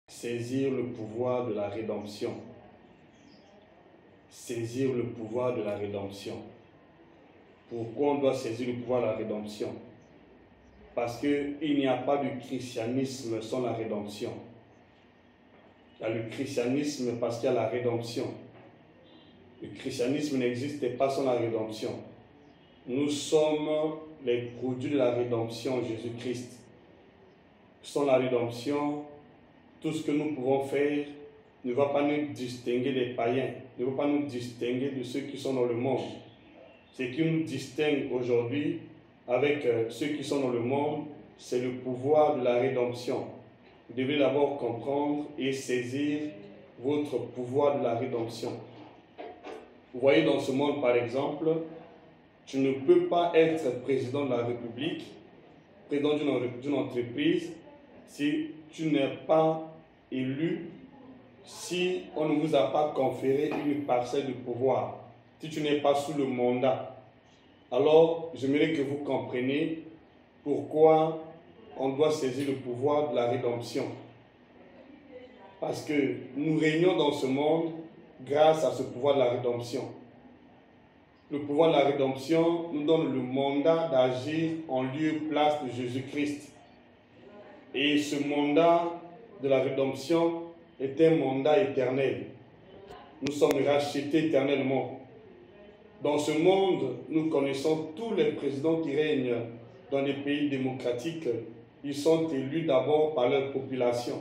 Saisir le pouvoir de la rédemption. Saisir le pouvoir de la rédemption. Pourquoi on doit saisir le pouvoir de la rédemption? Parce qu'il n'y a pas de christianisme sans la rédemption. Il y a le christianisme parce qu'il y a la rédemption. Le christianisme n'existait pas sans la rédemption. Nous sommes les produits de la rédemption, Jésus-Christ. Sans la rédemption, tout ce que nous pouvons faire ne va pas nous distinguer des païens, ne va pas nous distinguer de ceux qui sont dans le monde. Ce qui nous distingue aujourd'hui avec ceux qui sont dans le monde, c'est le pouvoir de la rédemption. Vous devez d'abord comprendre et saisir votre pouvoir de la rédemption. Vous voyez dans ce monde par exemple, tu ne peux pas être président de la République, président d'une entreprise, si tu n'es pas élu, si on ne vous a pas conféré une parcelle de pouvoir, si tu n'es pas sous le mandat. Alors, j'aimerais que vous compreniez pourquoi on doit saisir le pouvoir de la rédemption. Parce que nous régnons dans ce monde grâce à ce pouvoir de la rédemption. Le pouvoir de la rédemption nous donne le mandat d'agir en lieu et place de Jésus-Christ. Et ce mandat de la rédemption est un mandat éternel. Nous sommes rachetés éternellement. Dans ce monde, nous connaissons tous les présidents qui règnent dans les pays démocratiques. Ils sont élus d'abord par leur population.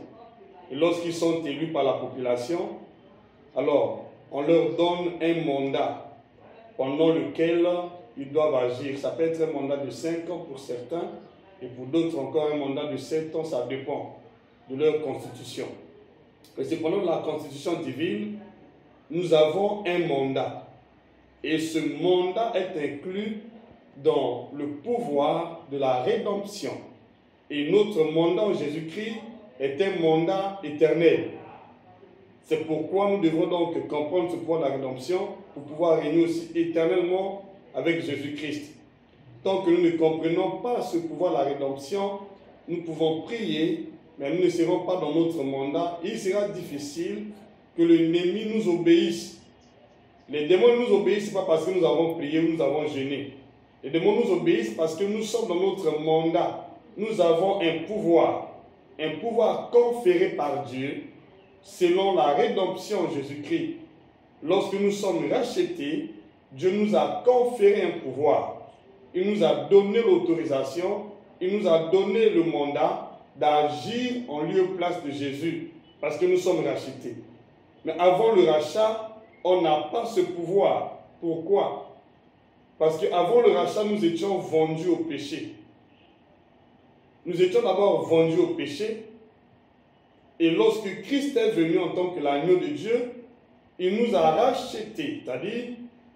Et lorsqu'ils sont élus par la population, alors on leur donne un mandat pendant lequel ils doivent agir. Ça peut être un mandat de 5 ans pour certains, et pour d'autres encore un mandat de 7 ans, ça dépend de leur constitution. Et cependant, la constitution divine, nous avons un mandat. Et ce mandat est inclus dans le pouvoir de la rédemption. Et notre mandat en Jésus-Christ est un mandat éternel. C'est pourquoi nous devons donc comprendre ce pouvoir de la rédemption pour pouvoir régner aussi éternellement avec Jésus-Christ. Tant que nous ne comprenons pas ce pouvoir de la rédemption, nous pouvons prier, mais nous ne serons pas dans notre mandat. Et il sera difficile que l'ennemi nous obéisse. Les démons nous obéissent pas parce que nous avons prié ou nous avons jeûné. Les démons nous obéissent parce que nous sommes dans notre mandat. Nous avons un pouvoir conféré par Dieu selon la rédemption en Jésus-Christ. Lorsque nous sommes rachetés, Dieu nous a conféré un pouvoir. Il nous a donné l'autorisation, il nous a donné le mandat d'agir en lieu et place de Jésus, parce que nous sommes rachetés. Mais avant le rachat, on n'a pas ce pouvoir. Pourquoi? Parce qu'avant le rachat, nous étions vendus au péché. Nous étions d'abord vendus au péché, et lorsque Christ est venu en tant que l'agneau de Dieu, il nous a rachetés, c'est-à-dire,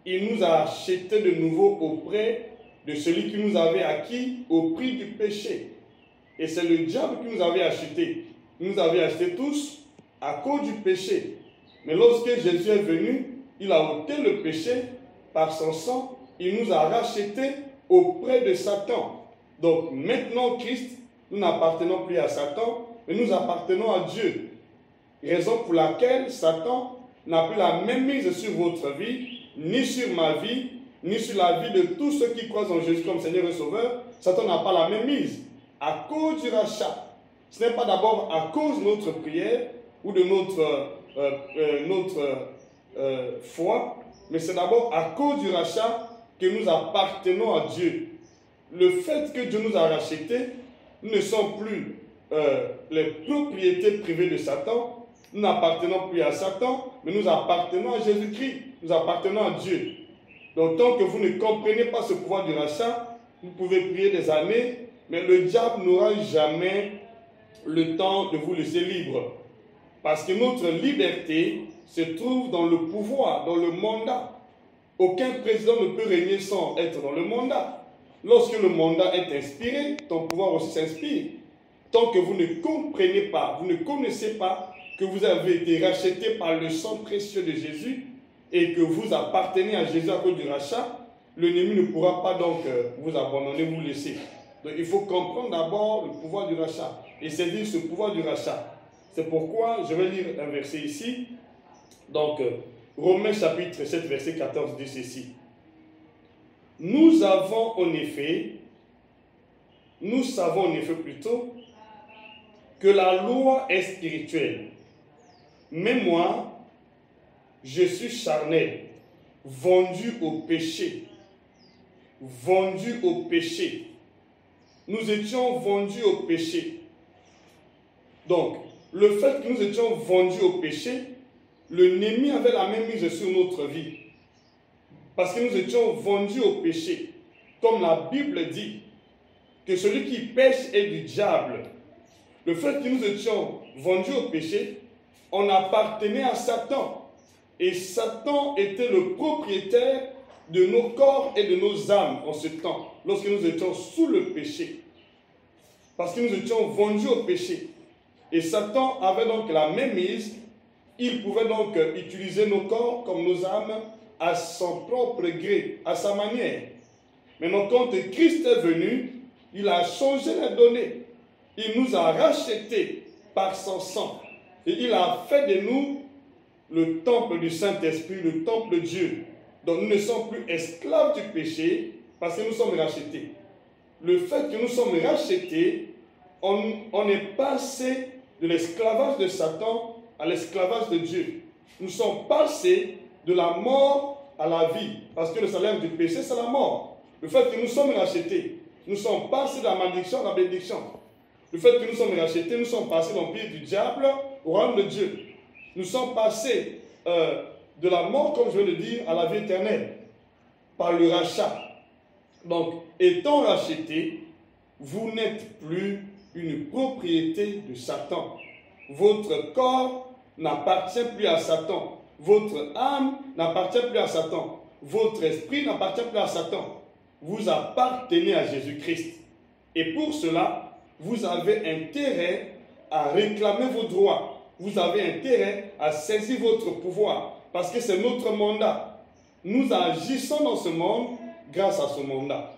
il nous a achetés de nouveau auprès de celui qui nous avait acquis au prix du péché. Et c'est le diable qui nous avait achetés. Il nous avait achetés tous à cause du péché. Mais lorsque Jésus est venu, il a ôté le péché par son sang. Il nous a rachetés auprès de Satan. Donc maintenant, Christ, nous n'appartenons plus à Satan, mais nous appartenons à Dieu. Raison pour laquelle Satan n'a plus la même mise sur votre vie, ni sur ma vie, ni sur la vie de tous ceux qui croient en Jésus comme Seigneur et Sauveur. Satan n'a pas la même mise. À cause du rachat. Ce n'est pas d'abord à cause de notre prière ou de notre foi, mais c'est d'abord à cause du rachat que nous appartenons à Dieu. Le fait que Dieu nous a rachetés, nous ne sommes plus les propriétés privées de Satan. Nous n'appartenons plus à Satan, mais nous appartenons à Jésus-Christ. Nous appartenons à Dieu. Donc tant que vous ne comprenez pas ce pouvoir du rachat, vous pouvez prier des années, mais le diable n'aura jamais le temps de vous laisser libre. Parce que notre liberté se trouve dans le pouvoir, dans le mandat. Aucun président ne peut régner sans être dans le mandat. Lorsque le mandat est inspiré, ton pouvoir aussi s'inspire. Tant que vous ne comprenez pas, vous ne connaissez pas que vous avez été racheté par le sang précieux de Jésus et que vous appartenez à Jésus à cause du rachat, l'ennemi ne pourra pas donc vous abandonner, vous laisser. Donc il faut comprendre d'abord le pouvoir du rachat et saisir ce pouvoir du rachat. C'est pourquoi je vais lire un verset ici. Donc, Romains chapitre 7, verset 14 dit ceci. Nous savons en effet plutôt que la loi est spirituelle. Mais moi, je suis charnel, vendu au péché. Vendu au péché. Nous étions vendus au péché. Donc, le fait que nous étions vendus au péché, l'ennemi avait la même mise sur notre vie. Parce que nous étions vendus au péché. Comme la Bible dit, que celui qui pêche est du diable. Le fait que nous étions vendus au péché, on appartenait à Satan. Et Satan était le propriétaire de nos corps et de nos âmes en ce temps, lorsque nous étions sous le péché. Parce que nous étions vendus au péché. Et Satan avait donc la même mise. Il pouvait donc utiliser nos corps comme nos âmes à son propre gré, à sa manière. Maintenant, quand Christ est venu, il a changé les données. Il nous a rachetés par son sang. Et il a fait de nous le temple du Saint-Esprit, le temple de Dieu. Donc nous ne sommes plus esclaves du péché parce que nous sommes rachetés. Le fait que nous sommes rachetés, on est passé de l'esclavage de Satan à l'esclavage de Dieu. Nous sommes passés de la mort à la vie. Parce que le salaire du péché, c'est la mort. Le fait que nous sommes rachetés, nous sommes passés de la malédiction à la bénédiction. Le fait que nous sommes rachetés, nous sommes passés de l'empire du diable au royaume de Dieu. Nous sommes passés de la mort, comme je viens de dire, à la vie éternelle, par le rachat. Donc, étant rachetés, vous n'êtes plus une propriété de Satan. Votre corps n'appartient plus à Satan. Votre âme n'appartient plus à Satan. Votre esprit n'appartient plus à Satan. Vous appartenez à Jésus-Christ. Et pour cela, vous avez intérêt à réclamer vos droits. Vous avez intérêt à saisir votre pouvoir. Parce que c'est notre mandat. Nous agissons dans ce monde grâce à ce mandat.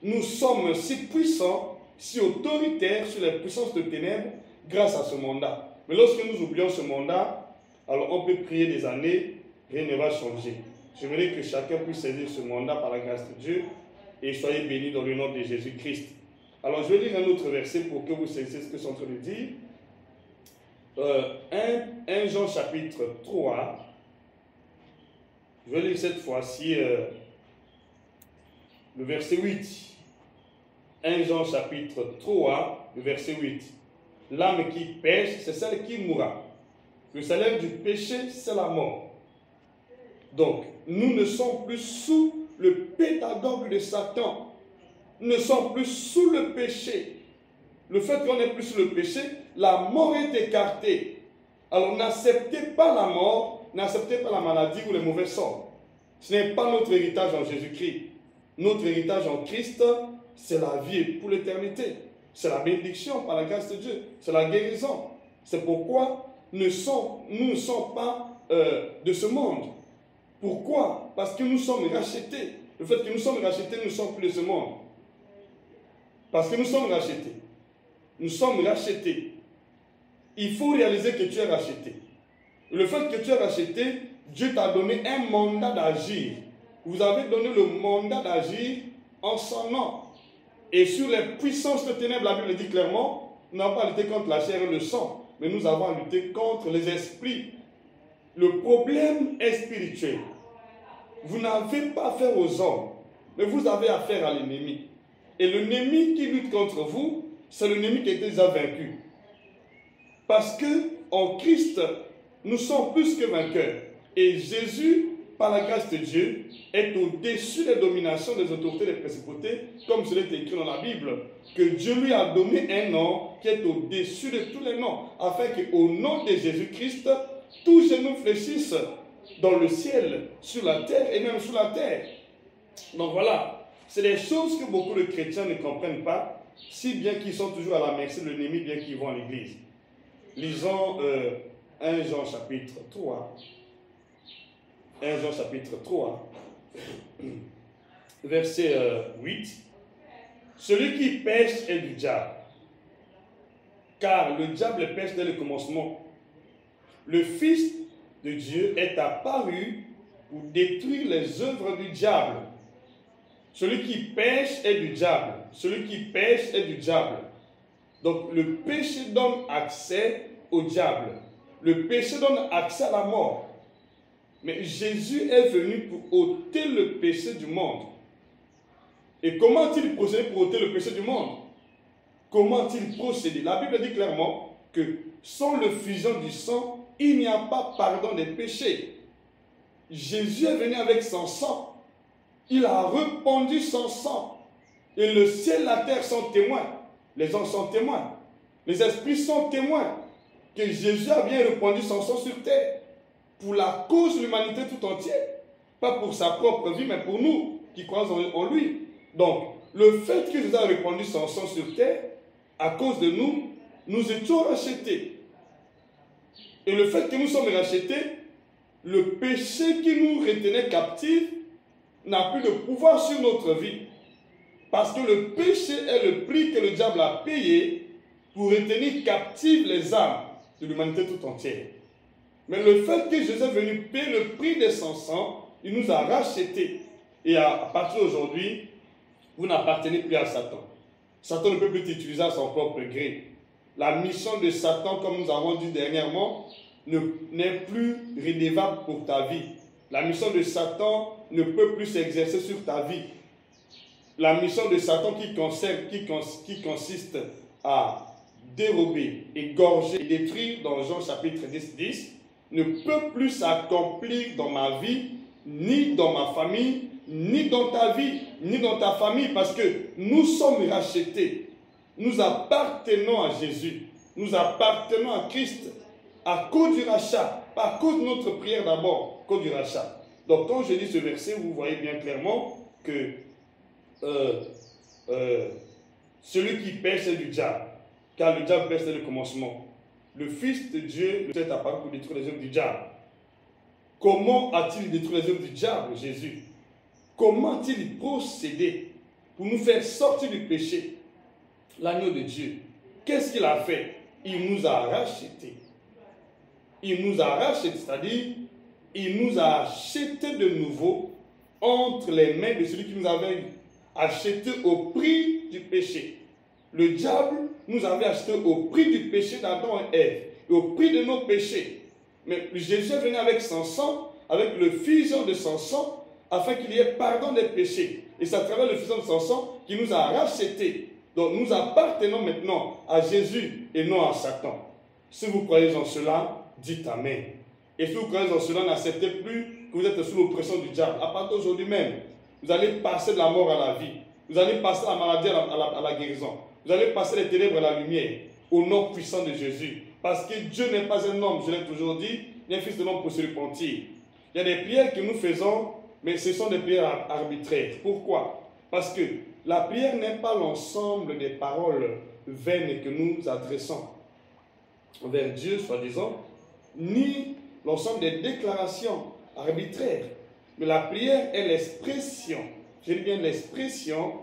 Nous sommes si puissants, si autoritaires sur les puissances de ténèbres grâce à ce mandat. Mais lorsque nous oublions ce mandat, alors on peut prier des années, rien ne va changer. J'aimerais que chacun puisse saisir ce mandat par la grâce de Dieu et soyez bénis dans le nom de Jésus-Christ. Alors je vais lire un autre verset pour que vous saisissiez ce que je suis en train de dire. 1 Jean chapitre 3. Je vais lire cette fois-ci le verset 8. 1 Jean chapitre 3, le verset 8. L'âme qui pêche, c'est celle qui mourra. Le salaire du péché, c'est la mort. Donc, nous ne sommes plus sous le pédagogue de Satan. Nous ne sommes plus sous le péché. Le fait qu'on n'est plus sous le péché, la mort est écartée. Alors, n'acceptez pas la mort, n'acceptez pas la maladie ou les mauvais sorts. Ce n'est pas notre héritage en Jésus-Christ. Notre héritage en Christ, c'est la vie pour l'éternité. C'est la bénédiction par la grâce de Dieu. C'est la guérison. C'est pourquoi nous ne sommes pas de ce monde. Pourquoi? Parce que nous sommes rachetés. Le fait que nous sommes rachetés, nous ne sommes plus de ce monde. Parce que nous sommes rachetés. Nous sommes rachetés. Il faut réaliser que tu es racheté. Le fait que tu es racheté, Dieu t'a donné un mandat d'agir. Vous avez donné le mandat d'agir en son nom. Et sur les puissances de ténèbres, la Bible dit clairement, nous n'avons pas à lutter contre la chair et le sang, mais nous avons à lutter contre les esprits. Le problème est spirituel. Vous n'avez pas affaire aux hommes, mais vous avez affaire à l'ennemi. Et l'ennemi qui lutte contre vous, c'est l'ennemi qui est déjà vaincu. Parce que en Christ, nous sommes plus que vainqueurs. Et Jésus, par la grâce de Dieu, est au-dessus des dominations, des autorités, des principautés, comme cela est écrit dans la Bible, que Dieu lui a donné un nom qui est au-dessus de tous les noms, afin qu'au nom de Jésus-Christ, tous genou fléchissent dans le ciel, sur la terre et même sous la terre. Donc voilà, c'est des choses que beaucoup de chrétiens ne comprennent pas, si bien qu'ils sont toujours à la merci de l'ennemi, bien qu'ils vont à l'église. Lisons 1 Jean chapitre 3. 1 Jean chapitre 3, verset 8. Celui qui pêche est du diable. car le diable pêche dès le commencement. Le Fils de Dieu est apparu pour détruire les œuvres du diable. Celui qui pêche est du diable. Celui qui pêche est du diable. Donc le péché donne accès au diable. Le péché donne accès à la mort. Mais Jésus est venu pour ôter le péché du monde. Et comment a-t-il procédé pour ôter le péché du monde? Comment a-t-il procédé? La Bible dit clairement que sans le fusion du sang, il n'y a pas pardon des péchés. Jésus est venu avec son sang. Il a répandu son sang. Et le ciel et la terre sont témoins. Les anges sont témoins. Les esprits sont témoins que Jésus a bien répandu son sang sur terre pour la cause de l'humanité tout entière. Pas pour sa propre vie, mais pour nous qui croyons en lui. Donc, le fait que Jésus a répandu son sang sur terre, à cause de nous, nous étions rachetés. Et le fait que nous sommes rachetés, le péché qui nous retenait captifs n'a plus de pouvoir sur notre vie. Parce que le péché est le prix que le diable a payé pour retenir captives les âmes de l'humanité tout entière. Mais le fait que Jésus est venu payer le prix de son sang, il nous a rachetés. Et à partir d'aujourd'hui, vous n'appartenez plus à Satan. Satan ne peut plus t'utiliser à son propre gré. La mission de Satan, comme nous avons dit dernièrement, n'est plus redevable pour ta vie. La mission de Satan ne peut plus s'exercer sur ta vie. La mission de Satan qui consiste à dérober, égorger et détruire dans Jean chapitre 10, ne peut plus s'accomplir dans ma vie, ni dans ma famille, ni dans ta vie, ni dans ta famille, parce que nous sommes rachetés. Nous appartenons à Jésus. Nous appartenons à Christ à cause du rachat, pas à cause de notre prière d'abord, à cause du rachat. Donc quand je lis ce verset, vous voyez bien clairement que celui qui pêche est du diable, car le diable pêche dès le commencement. Le Fils de Dieu est apparu pour détruire les œuvres du diable. Comment a-t-il détruit les œuvres du diable, Jésus? Comment a-t-il procédé pour nous faire sortir du péché? L'agneau de Dieu. Qu'est-ce qu'il a fait? Il nous a rachetés. Il nous a rachetés, c'est-à-dire, il nous a achetés de nouveau entre les mains de celui qui nous avait achetés au prix du péché. Le diable nous avait achetés au prix du péché d'Adam et Ève, et au prix de nos péchés. Mais Jésus est venu avec son sang, avec le fusion de son sang, afin qu'il y ait pardon des péchés. Et c'est à travers le fusion de son sang qu'il nous a rachetés. Donc nous appartenons maintenant à Jésus et non à Satan. Si vous croyez en cela, dites Amen. Et si vous croyez en cela, n'acceptez plus que vous êtes sous l'oppression du diable. À partir d'aujourd'hui même, vous allez passer de la mort à la vie. Vous allez passer de la maladie à la guérison. Vous allez passer des ténèbres à la lumière, au nom puissant de Jésus. Parce que Dieu n'est pas un homme, je l'ai toujours dit, ni un fils de l'homme pour se repentir. Il y a des prières que nous faisons, mais ce sont des prières arbitraires. Pourquoi? Parce que la prière n'est pas l'ensemble des paroles vaines que nous adressons envers Dieu, soi-disant, ni l'ensemble des déclarations arbitraires. Mais la prière est l'expression, je dis bien l'expression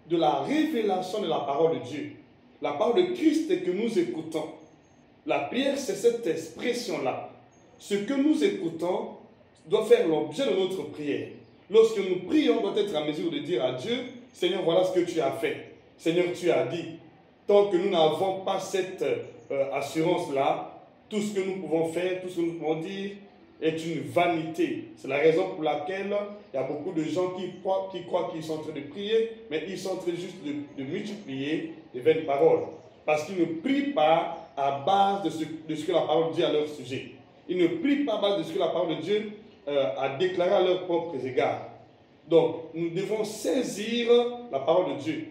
de la révélation de la parole de Dieu. La parole de Christ que nous écoutons. La prière, c'est cette expression-là. Ce que nous écoutons doit faire l'objet de notre prière. Lorsque nous prions, on doit être en mesure de dire à Dieu, Seigneur, voilà ce que tu as fait. Seigneur, tu as dit. Tant que nous n'avons pas cette assurance-là, tout ce que nous pouvons faire, tout ce que nous pouvons dire est une vanité. C'est la raison pour laquelle il y a beaucoup de gens qui croient qu'ils sont en train de prier, mais ils sont en train juste de multiplier les vaines paroles. Parce qu'ils ne prient pas à base de ce que la parole dit à leur sujet. Ils ne prient pas à base de ce que la parole de Dieu a déclaré à leurs propres égards. Donc, nous devons saisir la parole de Dieu.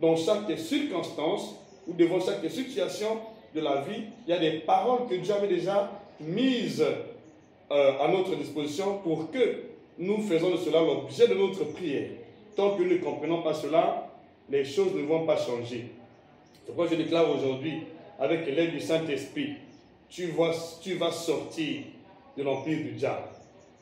Dans chaque circonstance ou devant chaque situation de la vie, il y a des paroles que Dieu avait déjà mises à notre disposition pour que nous faisons de cela l'objet de notre prière. Tant que nous ne comprenons pas cela, les choses ne vont pas changer. C'est pourquoi je déclare aujourd'hui, avec l'aide du Saint-Esprit, tu vas sortir de l'empire du diable.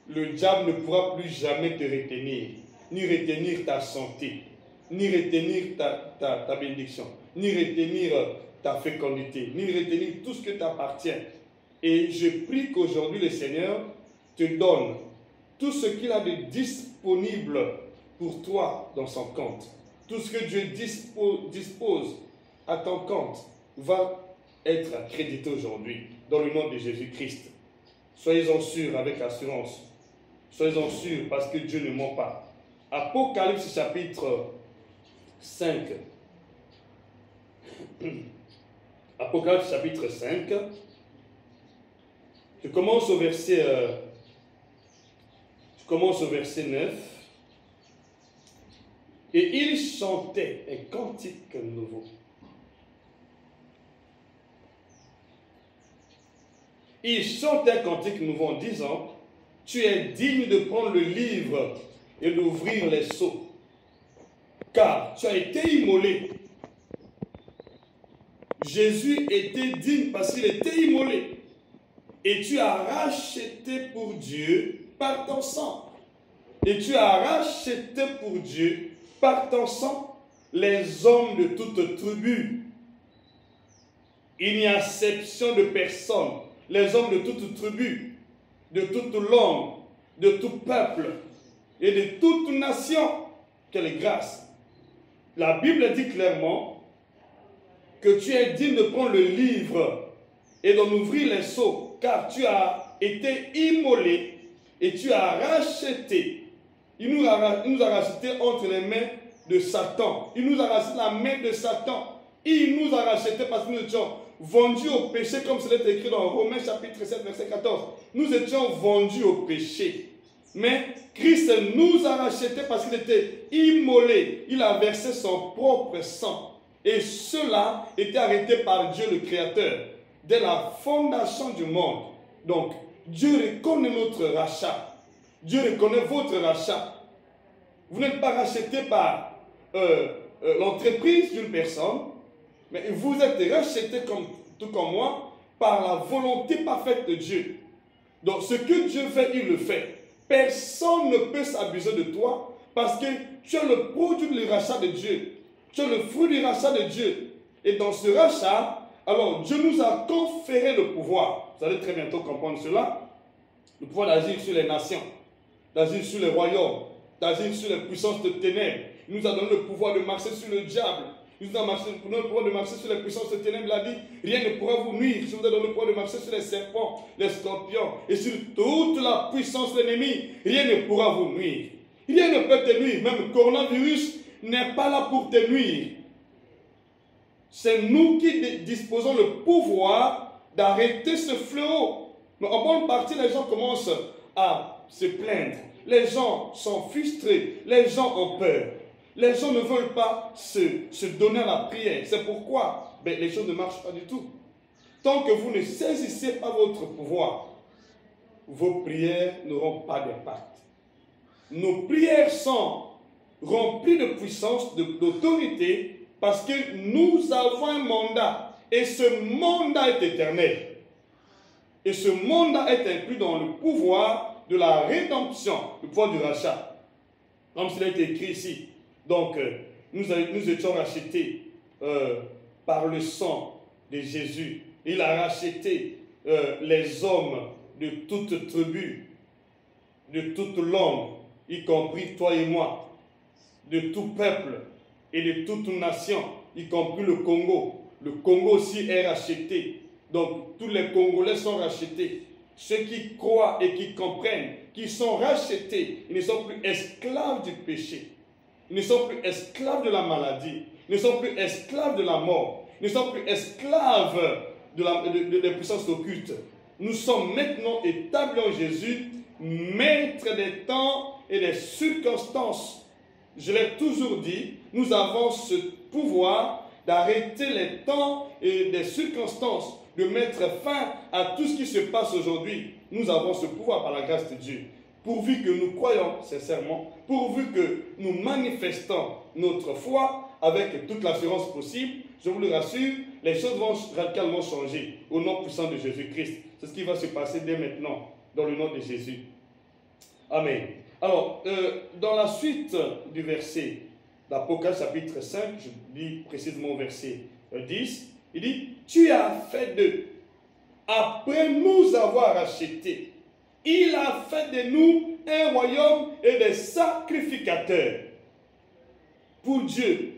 Le diable ne pourra plus jamais te retenir, ni retenir ta santé, ni retenir ta bénédiction, ni retenir ta fécondité, ni retenir tout ce que t'appartient. Et je prie qu'aujourd'hui le Seigneur te donne tout ce qu'il a de disponible pour toi dans son compte. Tout ce que Dieu dispose à ton compte va être accrédité aujourd'hui dans le nom de Jésus-Christ. Soyez-en sûrs avec assurance. Soyez-en sûrs parce que Dieu ne ment pas. Apocalypse chapitre 5. Apocalypse chapitre 5. Je commence au verset 9. Et il chantait un cantique nouveau. Il chantait un cantique nouveau en disant, tu es digne de prendre le livre et d'ouvrir les sceaux, car tu as été immolé. Jésus était digne parce qu'il était immolé. Et tu as racheté pour Dieu par ton sang. Et tu as racheté pour Dieu par ton sang les hommes de toute tribu. Il n'y a exception de personne. Les hommes de toute tribu, de toute langue, de tout peuple et de toute nation. Quelle grâce! La Bible dit clairement que tu es digne de prendre le livre et d'en ouvrir les sceaux, car tu as été immolé et tu as racheté. Il nous a racheté entre les mains de Satan. Il nous a racheté la main de Satan. Il nous a racheté parce que nous étions vendus au péché, comme cela est écrit dans Romains chapitre 7, verset 14. Nous étions vendus au péché. Mais Christ nous a rachetés parce qu'il était immolé. Il a versé son propre sang. Et cela était arrêté par Dieu le Créateur dès la fondation du monde. Donc, Dieu reconnaît notre rachat. Dieu reconnaît votre rachat. Vous n'êtes pas racheté par l'entreprise d'une personne, mais vous êtes racheté tout comme moi par la volonté parfaite de Dieu. Donc, ce que Dieu fait, il le fait. Personne ne peut s'abuser de toi parce que tu es le produit du rachat de Dieu. Tu es le fruit du rachat de Dieu. Et dans ce rachat, alors Dieu nous a conféré le pouvoir. Vous allez très bientôt comprendre cela. Le pouvoir d'agir sur les nations, d'agir sur les royaumes, d'agir sur les puissances de ténèbres. Il nous a donné le pouvoir de marcher sur le diable. Il nous a donné le pouvoir de marcher sur les puissances de ténèbres. Il a dit, rien ne pourra vous nuire. Je vous ai donné le pouvoir de marcher sur les serpents, les scorpions et sur toute la puissance de l'ennemi. Rien ne pourra vous nuire. Rien ne peut te nuire. Même le coronavirus n'est pas là pour te nuire. C'est nous qui disposons le pouvoir d'arrêter ce fléau. Mais en bonne partie, les gens commencent à se plaindre. Les gens sont frustrés. Les gens ont peur. Les gens ne veulent pas se donner à la prière. C'est pourquoi les choses ne marchent pas du tout. Tant que vous ne saisissez pas votre pouvoir, vos prières n'auront pas d'impact. Nos prières sont remplies de puissance, d'autorité, parce que nous avons un mandat. Et ce mandat est éternel. Et ce mandat est inclus dans le pouvoir de la rédemption, le pouvoir du rachat. Comme cela a été écrit ici. Donc, nous étions rachetés par le sang de Jésus. Il a racheté les hommes de toute tribu, de toute langue, y compris toi et moi, de tout peuple et de toute nation, y compris le Congo. Le Congo aussi est racheté. Donc, tous les Congolais sont rachetés. Ceux qui croient et qui comprennent, qui sont rachetés, ils ne sont plus esclaves du péché. Ils ne sont plus esclaves de la maladie. Ils ne sont plus esclaves de la mort. Ils ne sont plus esclaves des puissances occultes. Nous sommes maintenant établis en Jésus, maîtres des temps et des circonstances. Je l'ai toujours dit, nous avons ce pouvoir d'arrêter les temps et des circonstances, de mettre fin à tout ce qui se passe aujourd'hui. Nous avons ce pouvoir par la grâce de Dieu. Pourvu que nous croyons sincèrement, pourvu que nous manifestons notre foi avec toute l'assurance possible, je vous le rassure, les choses vont radicalement changer au nom puissant de Jésus-Christ. C'est ce qui va se passer dès maintenant, dans le nom de Jésus. Amen. Alors, dans la suite du verset d'Apocalypse chapitre 5, je lis précisément au verset 10, Il dit, tu as fait d'eux, après nous avoir rachetés, il a fait de nous un royaume et des sacrificateurs pour Dieu.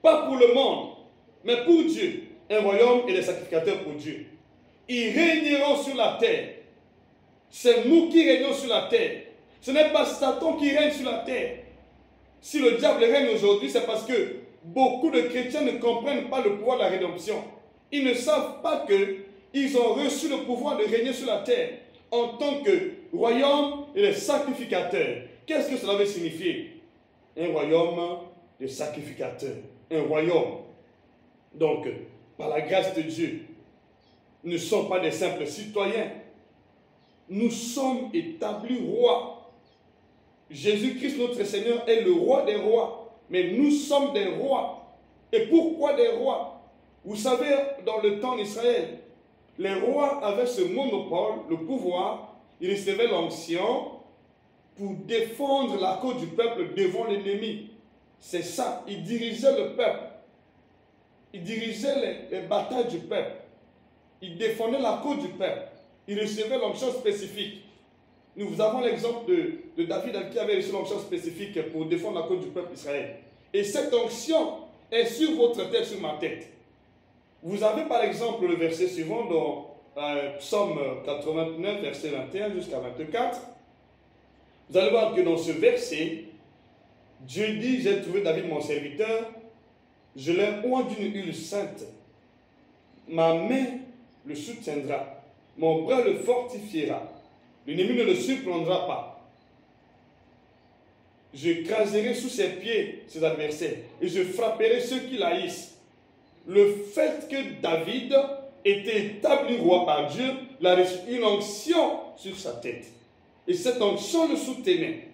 Pas pour le monde, mais pour Dieu. Un royaume et des sacrificateurs pour Dieu. Ils régneront sur la terre. C'est nous qui régnons sur la terre. Ce n'est pas Satan qui règne sur la terre. Si le diable règne aujourd'hui, c'est parce que beaucoup de chrétiens ne comprennent pas le pouvoir de la rédemption. Ils ne savent pas qu'ils ont reçu le pouvoir de régner sur la terre en tant que royaume et les sacrificateurs. Qu'est-ce que cela veut signifier? Un royaume de sacrificateurs. Un royaume. Donc, par la grâce de Dieu, nous ne sommes pas des simples citoyens. Nous sommes établis rois. Jésus-Christ, notre Seigneur, est le roi des rois. Mais nous sommes des rois. Et pourquoi des rois? Vous savez, dans le temps d'Israël, les rois avaient ce monopole, le pouvoir. Ils recevaient l'onction pour défendre la cause du peuple devant l'ennemi. C'est ça. Ils dirigeaient le peuple. Ils dirigeaient les batailles du peuple. Ils défendaient la cause du peuple. Ils recevaient l'onction spécifique. Nous avons l'exemple de David qui avait reçu l'onction spécifique pour défendre la cause du peuple d'Israël. Et cette onction est sur votre tête, sur ma tête. Vous avez par exemple le verset suivant dans Psaume 89, verset 21 jusqu'à 24. Vous allez voir que dans ce verset, Dieu dit, j'ai trouvé David mon serviteur, je l'ai oint d'une huile sainte. Ma main le soutiendra, mon bras le fortifiera. L'ennemi ne le surprendra pas. Je craserai sous ses pieds ses adversaires et je frapperai ceux qui l'haïssent. Le fait que David était établi roi par Dieu, il a reçu une onction sur sa tête. Et cette onction le soutenait.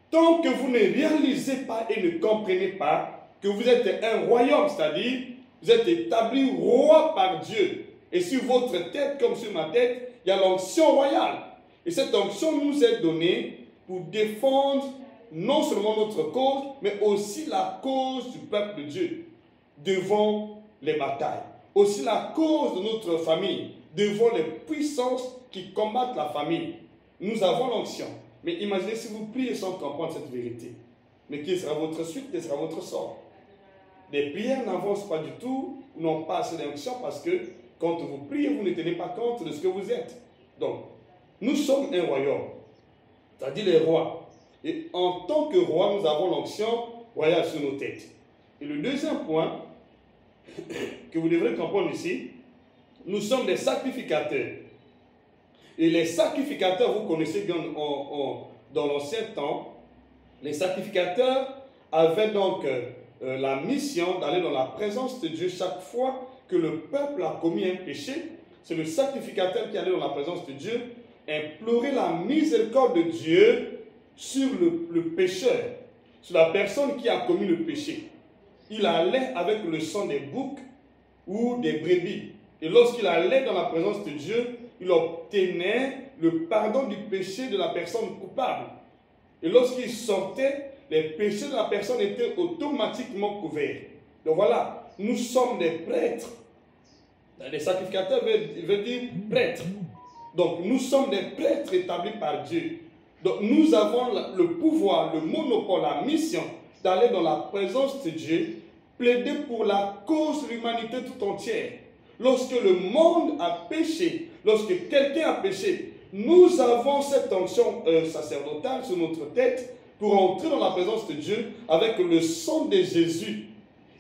Tant que vous ne réalisez pas et ne comprenez pas que vous êtes un royaume, c'est-à-dire vous êtes établi roi par Dieu. Et sur votre tête, comme sur ma tête, il y a l'onction royale. Et cette onction nous est donnée pour défendre non seulement notre cause, mais aussi la cause du peuple de Dieu devant les batailles. Aussi la cause de notre famille devant les puissances qui combattent la famille. Nous avons l'onction. Mais imaginez si vous priez sans comprendre cette vérité. Mais quelle sera votre suite, quel sera votre sort? Les prières n'avancent pas du tout, n'ont pas assez d'onction parce que quand vous priez, vous ne tenez pas compte de ce que vous êtes. Donc, nous sommes un royaume, c'est-à-dire les rois. Et en tant que roi, nous avons l'onction royale sur nos têtes. Et le deuxième point que vous devrez comprendre ici, nous sommes des sacrificateurs. Et les sacrificateurs, vous connaissez bien dans l'ancien temps, les sacrificateurs avaient donc la mission d'aller dans la présence de Dieu chaque fois que le peuple a commis un péché. C'est le sacrificateur qui allait dans la présence de Dieu, implorer la miséricorde de Dieu sur le pécheur, sur la personne qui a commis le péché. Il allait avec le sang des boucs ou des brebis. Et lorsqu'il allait dans la présence de Dieu, il obtenait le pardon du péché de la personne coupable. Et lorsqu'il sortait, les péchés de la personne étaient automatiquement couverts. Donc voilà, nous sommes des prêtres. Les sacrificateurs veulent dire prêtres. Donc nous sommes des prêtres établis par Dieu. Donc nous avons le pouvoir, le monopole, la mission d'aller dans la présence de Dieu, plaider pour la cause de l'humanité tout entière. Lorsque le monde a péché, lorsque quelqu'un a péché, nous avons cette onction sacerdotale sur notre tête pour entrer dans la présence de Dieu avec le sang de Jésus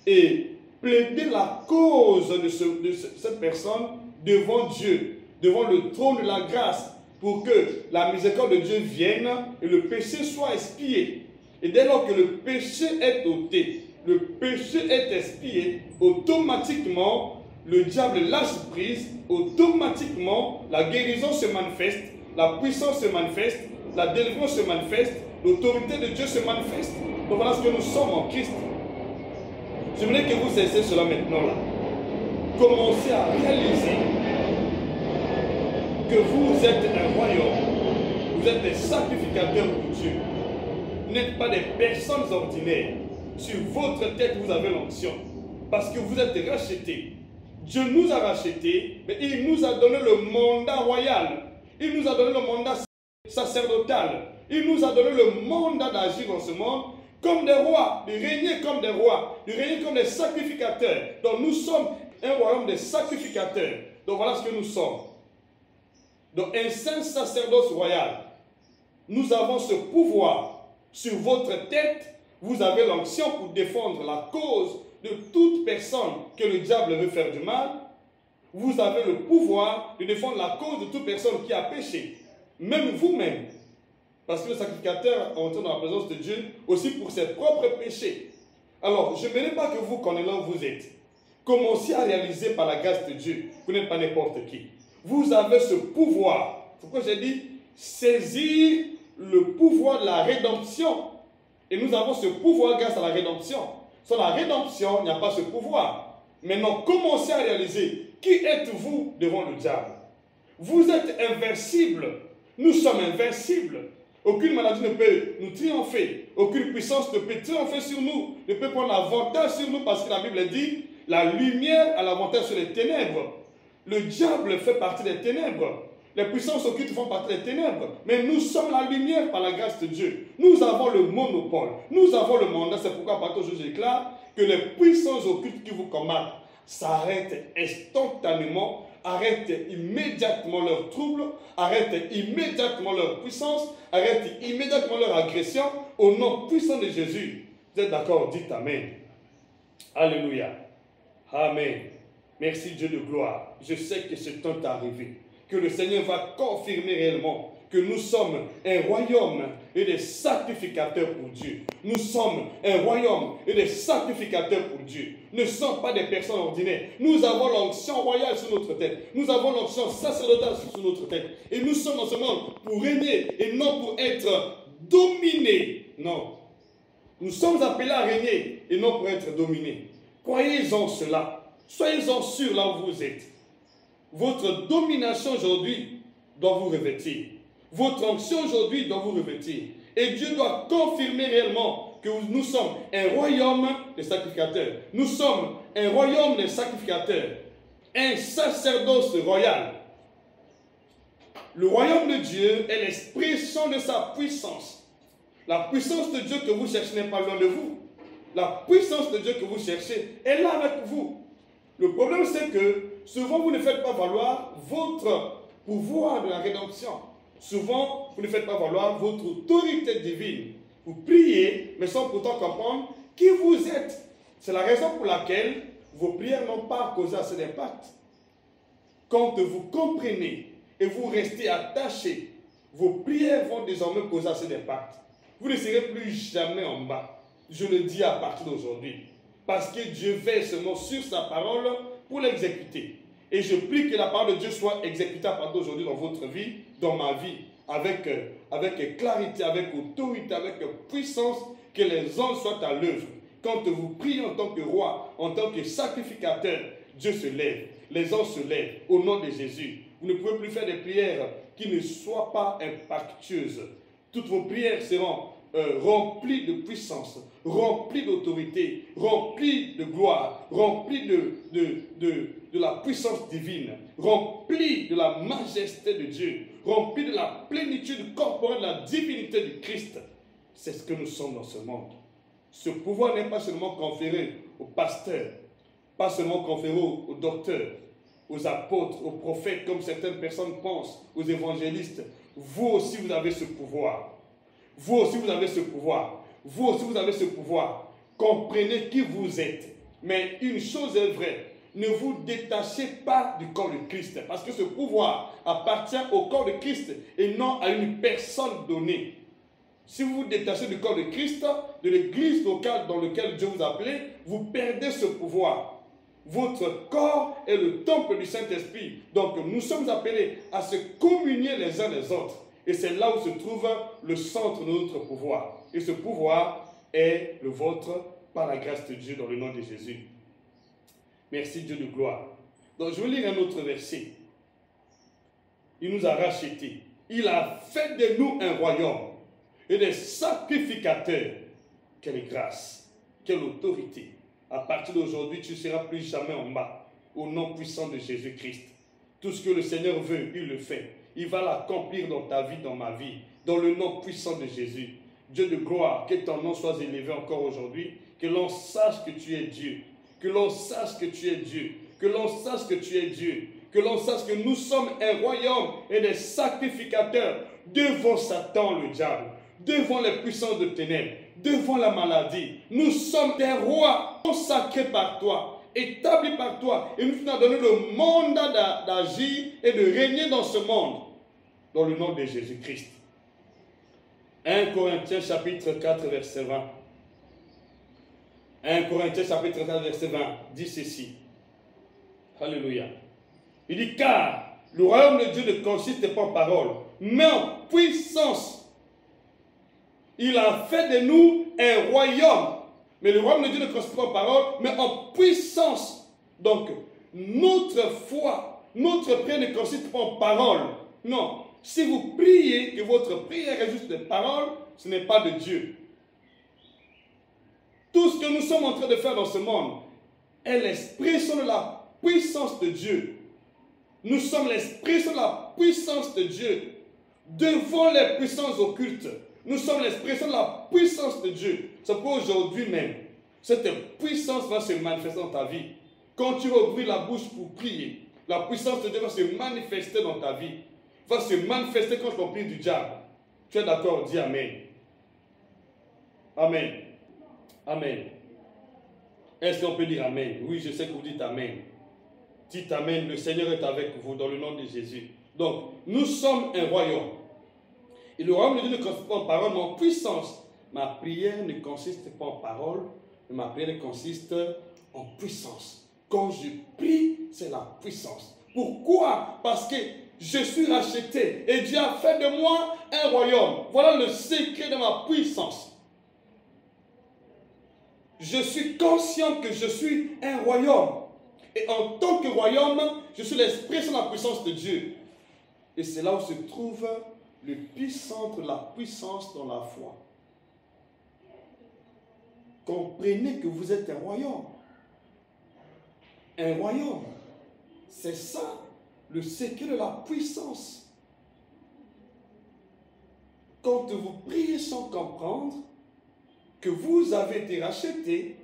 et plaider la cause de cette personne devant Dieu, devant le trône de la grâce, pour que la miséricorde de Dieu vienne et le péché soit expié. Et dès lors que le péché est ôté, le péché est expié, automatiquement, le diable lâche prise, automatiquement, la guérison se manifeste, la puissance se manifeste, la délivrance se manifeste, l'autorité de Dieu se manifeste. Donc voilà ce que nous sommes en Christ. J'aimerais que vous cessiez cela maintenant là. Commencez à réaliser que vous êtes un royaume, vous êtes des sacrificateurs pour Dieu. Vous n'êtes pas des personnes ordinaires. Sur votre tête, vous avez l'onction. Parce que vous êtes rachetés. Dieu nous a rachetés, mais il nous a donné le mandat royal. Il nous a donné le mandat sacerdotal. Il nous a donné le mandat d'agir dans ce monde comme des rois, de régner comme des rois, de régner comme des sacrificateurs. Donc nous sommes un royaume de sacrificateurs. Donc voilà ce que nous sommes. Donc un saint sacerdoce royal. Nous avons ce pouvoir sur votre tête. Vous avez l'onction pour défendre la cause de toute personne que le diable veut faire du mal. Vous avez le pouvoir de défendre la cause de toute personne qui a péché. Même vous-même. Parce que le sacrificateur entre dans la présence de Dieu aussi pour ses propres péchés. Alors, je ne veux pas que vous connaissiez là où vous êtes. Commencez à réaliser par la grâce de Dieu. Vous n'êtes pas n'importe qui. Vous avez ce pouvoir. C'est pourquoi j'ai dit saisir le pouvoir de la rédemption. Et nous avons ce pouvoir grâce à la rédemption. Sans la rédemption, il n'y a pas ce pouvoir. Maintenant, commencez à réaliser qui êtes-vous devant le diable. Vous êtes invincible. Nous sommes invincibles. Aucune maladie ne peut nous triompher. Aucune puissance ne peut triompher sur nous. Ne peut prendre l'avantage sur nous parce que la Bible dit la lumière a l'avantage sur les ténèbres. Le diable fait partie des ténèbres. Les puissances occultes font partie des ténèbres. Mais nous sommes la lumière par la grâce de Dieu. Nous avons le monopole. Nous avons le mandat. C'est pourquoi à partir d'aujourd'hui, je déclare que les puissances occultes qui vous combattent s'arrêtent instantanément, arrêtent immédiatement leurs troubles, arrêtent immédiatement leur puissance, arrêtent immédiatement leur agression au nom puissant de Jésus. Vous êtes d'accord? Dites Amen. Alléluia. Amen. Merci Dieu de gloire. Je sais que ce temps est arrivé, que le Seigneur va confirmer réellement que nous sommes un royaume et des sacrificateurs pour Dieu. Nous sommes un royaume et des sacrificateurs pour Dieu. Nous ne sommes pas des personnes ordinaires. Nous avons l'onction royale sur notre tête. Nous avons l'onction sacerdotale sur notre tête. Et nous sommes dans ce monde pour régner et non pour être dominés. Non. Nous sommes appelés à régner et non pour être dominés. Croyez-en cela. Soyez-en sûrs là où vous êtes. Votre domination aujourd'hui doit vous revêtir. Votre onction aujourd'hui doit vous revêtir. Et Dieu doit confirmer réellement que nous sommes un royaume de sacrificateurs. Nous sommes un royaume de sacrificateurs. Un sacerdoce royal. Le royaume de Dieu est l'expression de sa puissance. La puissance de Dieu que vous cherchez n'est pas loin de vous. La puissance de Dieu que vous cherchez est là avec vous. Le problème, c'est que souvent, vous ne faites pas valoir votre pouvoir de la rédemption. Souvent, vous ne faites pas valoir votre autorité divine. Vous priez, mais sans pourtant comprendre qui vous êtes. C'est la raison pour laquelle vos prières n'ont pas causé assez d'impact. Quand vous comprenez et vous restez attaché, vos prières vont désormais causer assez d'impact. Vous ne serez plus jamais en bas. Je le dis à partir d'aujourd'hui. Parce que Dieu veille seulement sur sa parole pour l'exécuter. Et je prie que la parole de Dieu soit exécutée à partir d'aujourd'hui dans votre vie, dans ma vie, avec clarité, avec autorité, avec puissance, que les anges soient à l'œuvre. Quand vous priez en tant que roi, en tant que sacrificateur, Dieu se lève, les anges se lèvent au nom de Jésus. Vous ne pouvez plus faire des prières qui ne soient pas impactueuses. Toutes vos prières seront remplies de puissance, remplies d'autorité, remplies de gloire, remplies de la puissance divine, remplies de la majesté de Dieu, remplies de la plénitude corporelle de la divinité du Christ. C'est ce que nous sommes dans ce monde. Ce pouvoir n'est pas seulement conféré aux pasteurs, pas seulement conféré aux docteurs, aux apôtres, aux prophètes, comme certaines personnes pensent, aux évangélistes. Vous aussi, vous avez ce pouvoir. Vous aussi, vous avez ce pouvoir. Vous aussi, vous avez ce pouvoir. Comprenez qui vous êtes. Mais une chose est vraie. Ne vous détachez pas du corps de Christ. Parce que ce pouvoir appartient au corps de Christ et non à une personne donnée. Si vous vous détachez du corps de Christ, de l'église locale dans laquelle Dieu vous a appelé, vous perdez ce pouvoir. Votre corps est le temple du Saint-Esprit. Donc nous sommes appelés à se communier les uns les autres. Et c'est là où se trouve le centre de notre pouvoir. Et ce pouvoir est le vôtre par la grâce de Dieu dans le nom de Jésus. Merci Dieu de gloire. Donc je vais lire un autre verset. Il nous a rachetés. Il a fait de nous un royaume et des sacrificateurs. Quelle grâce, quelle autorité. À partir d'aujourd'hui, tu ne seras plus jamais en bas. au nom puissant de Jésus-Christ. Tout ce que le Seigneur veut, il le fait. Il va l'accomplir dans ta vie, dans ma vie, dans le nom puissant de Jésus. Dieu de gloire, que ton nom soit élevé encore aujourd'hui, que l'on sache que tu es Dieu, que l'on sache que tu es Dieu, que l'on sache que tu es Dieu, que l'on sache que nous sommes un royaume et des sacrificateurs devant Satan, le diable, devant les puissances de ténèbres, devant la maladie. Nous sommes des rois consacrés par toi, établis par toi, et nous t'avons donné le mandat d'agir et de régner dans ce monde, dans le nom de Jésus-Christ. 1 Corinthiens chapitre 4 verset 20. 1 Corinthiens chapitre 4 verset 20 dit ceci. Alléluia. Il dit, car le royaume de Dieu ne consiste pas en parole, mais en puissance. Il a fait de nous un royaume. Mais le royaume de Dieu ne consiste pas en parole, mais en puissance. Donc, notre foi, notre prière ne consiste pas en parole. Non. Si vous priez, que votre prière est juste des paroles, ce n'est pas de Dieu. Tout ce que nous sommes en train de faire dans ce monde est l'expression de la puissance de Dieu. Nous sommes l'expression de la puissance de Dieu devant les puissances occultes. Nous sommes l'expression de la puissance de Dieu. C'est pour aujourd'hui même. Cette puissance va se manifester dans ta vie. Quand tu vas ouvrir la bouche pour prier, la puissance de Dieu va se manifester dans ta vie. Va se manifester quand on prie du diable. Tu es d'accord? Dis Amen. Amen. Amen. Est-ce qu'on peut dire Amen? Oui, je sais que vous dites Amen. Dites Amen, le Seigneur est avec vous dans le nom de Jésus. Donc, nous sommes un royaume. Et le royaume de Dieu ne consiste pas en parole, mais en puissance. Ma prière ne consiste pas en parole, mais ma prière consiste en puissance. Quand je prie, c'est la puissance. Pourquoi? Parce que je suis racheté et Dieu a fait de moi un royaume. Voilà le secret de ma puissance. Je suis conscient que je suis un royaume. Et en tant que royaume, je suis l'expression de la puissance de Dieu. Et c'est là où se trouve le puissant de la puissance dans la foi. Comprenez que vous êtes un royaume. Un royaume. C'est ça, le secret de la puissance. Quand vous priez sans comprendre que vous avez été racheté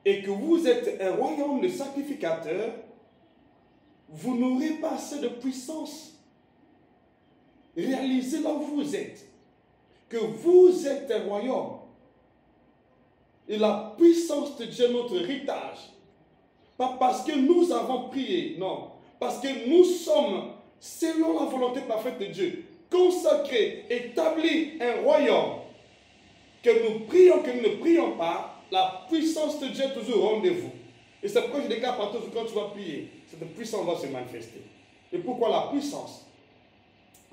et que vous êtes un royaume de sacrificateurs, vous n'aurez pas assez de puissance. Réalisez là où vous êtes, que vous êtes un royaume. Et la puissance de Dieu est notre héritage. Pas parce que nous avons prié, non. Parce que nous sommes, selon la volonté parfaite de Dieu, consacrés, établis un royaume. Que nous prions, que nous ne prions pas, la puissance de Dieu est toujours au rendez-vous. Et c'est pourquoi je déclare partout quand tu vas prier, cette puissance va se manifester. Et pourquoi la puissance?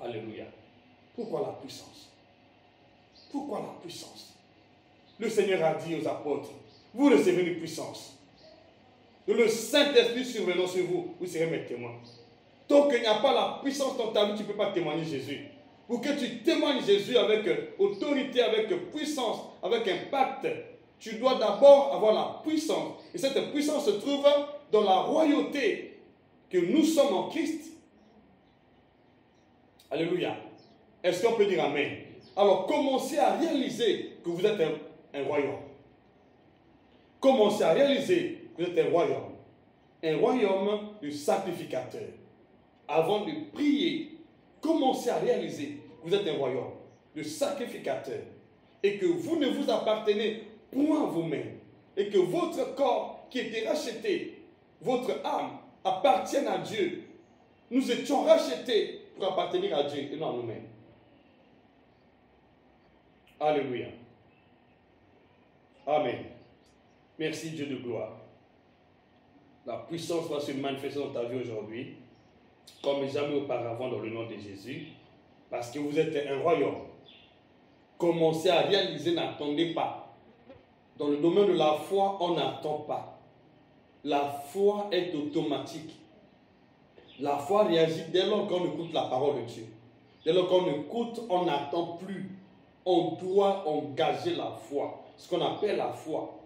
Alléluia. Pourquoi la puissance? Pourquoi la puissance? Le Seigneur a dit aux apôtres, vous recevez une puissance. Le Saint-Esprit survenant sur vous, vous serez mes témoins. Tant qu'il n'y a pas la puissance dans ta vie, tu ne peux pas témoigner Jésus. Pour que tu témoignes Jésus avec autorité, avec puissance, avec impact, tu dois d'abord avoir la puissance. Et cette puissance se trouve dans la royauté que nous sommes en Christ. Alléluia. Est-ce qu'on peut dire Amen? Alors, commencez à réaliser que vous êtes un royaume. Commencez à réaliser que vous êtes un royaume. Un royaume de sacrificateurs. Avant de prier, commencez à réaliser que vous êtes un royaume de sacrificateurs. Et que vous ne vous appartenez point à vous-même. Et que votre corps qui était racheté, votre âme, appartienne à Dieu. Nous étions rachetés pour appartenir à Dieu et non à nous-mêmes. Alléluia. Amen. Merci Dieu de gloire. La puissance va se manifester dans ta vie aujourd'hui, comme jamais auparavant dans le nom de Jésus, parce que vous êtes un royaume. Commencez à réaliser, n'attendez pas. Dans le domaine de la foi, on n'attend pas. La foi est automatique. La foi réagit dès lors qu'on écoute la parole de Dieu. Dès lors qu'on écoute, on n'attend plus. On doit engager la foi. Ce qu'on appelle la foi.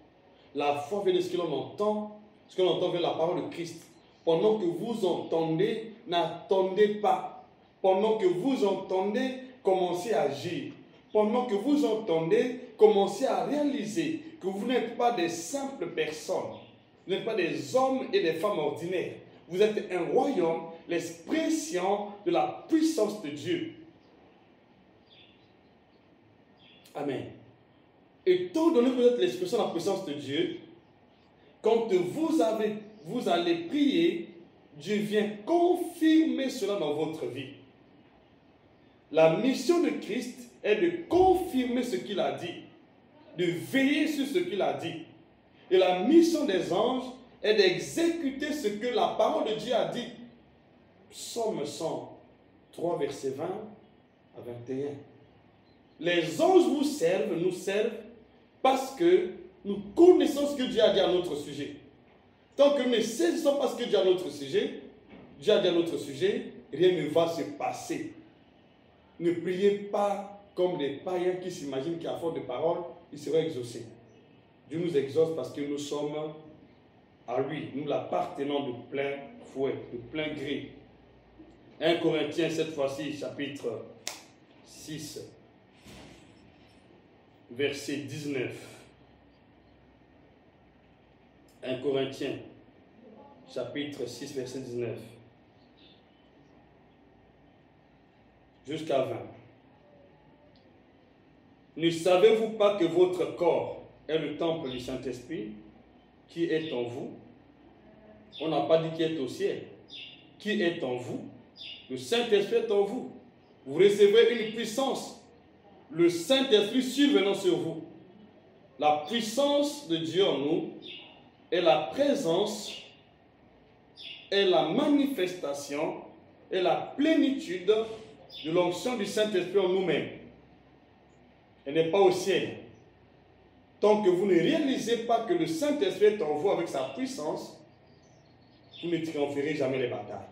La foi vient de ce que l'on entend Ce que l'on entend vers la parole de Christ. Pendant que vous entendez, n'attendez pas. Pendant que vous entendez, commencez à agir. Pendant que vous entendez, commencez à réaliser que vous n'êtes pas des simples personnes. Vous n'êtes pas des hommes et des femmes ordinaires. Vous êtes un royaume, l'expression de la puissance de Dieu. Amen. Étant donné que vous êtes l'expression de la puissance de Dieu, quand vous allez prier, Dieu vient confirmer cela dans votre vie. La mission de Christ est de confirmer ce qu'il a dit, de veiller sur ce qu'il a dit. Et la mission des anges est d'exécuter ce que la parole de Dieu a dit. Psaume 103, verset 20 à 21. Les anges nous servent parce que nous connaissons ce que Dieu a dit à notre sujet. Tant que nous ne saisissons pas ce que Dieu a dit à notre sujet, rien ne va se passer. Ne priez pas comme des païens qui s'imaginent qu'à force de paroles, ils seront exaucés. Dieu nous exauce parce que nous sommes à lui. Nous l'appartenons de plein fouet, de plein gré. 1 Corinthiens, cette fois-ci, chapitre 6, verset 19. 1 Corinthiens, chapitre 6, verset 19. Jusqu'à 20. Ne savez-vous pas que votre corps est le temple du Saint-Esprit qui est en vous? On n'a pas dit qui est au ciel. Qui est en vous? Le Saint-Esprit est en vous. Vous recevez une puissance. Le Saint-Esprit survenant sur vous. La puissance de Dieu en nous est la présence, est la manifestation, est la plénitude de l'onction du Saint-Esprit en nous-mêmes. Elle n'est pas au ciel. Tant que vous ne réalisez pas que le Saint-Esprit est en vous avec sa puissance, vous ne triompherez jamais les batailles.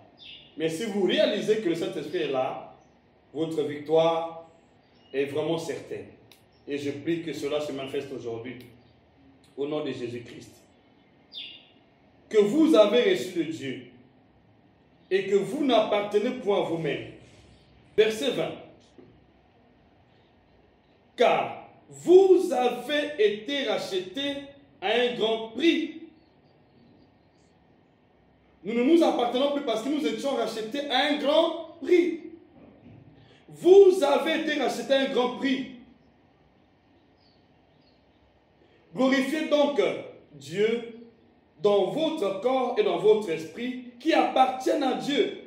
Mais si vous réalisez que le Saint-Esprit est là, votre victoire est vraiment certaine. Et je prie que cela se manifeste aujourd'hui, au nom de Jésus-Christ. Que vous avez reçu de Dieu et que vous n'appartenez point à vous-même. Verset 20. Car vous avez été rachetés à un grand prix. Nous ne nous appartenons plus parce que nous étions rachetés à un grand prix. Vous avez été rachetés à un grand prix. Glorifiez donc Dieu dans votre corps et dans votre esprit qui appartiennent à Dieu.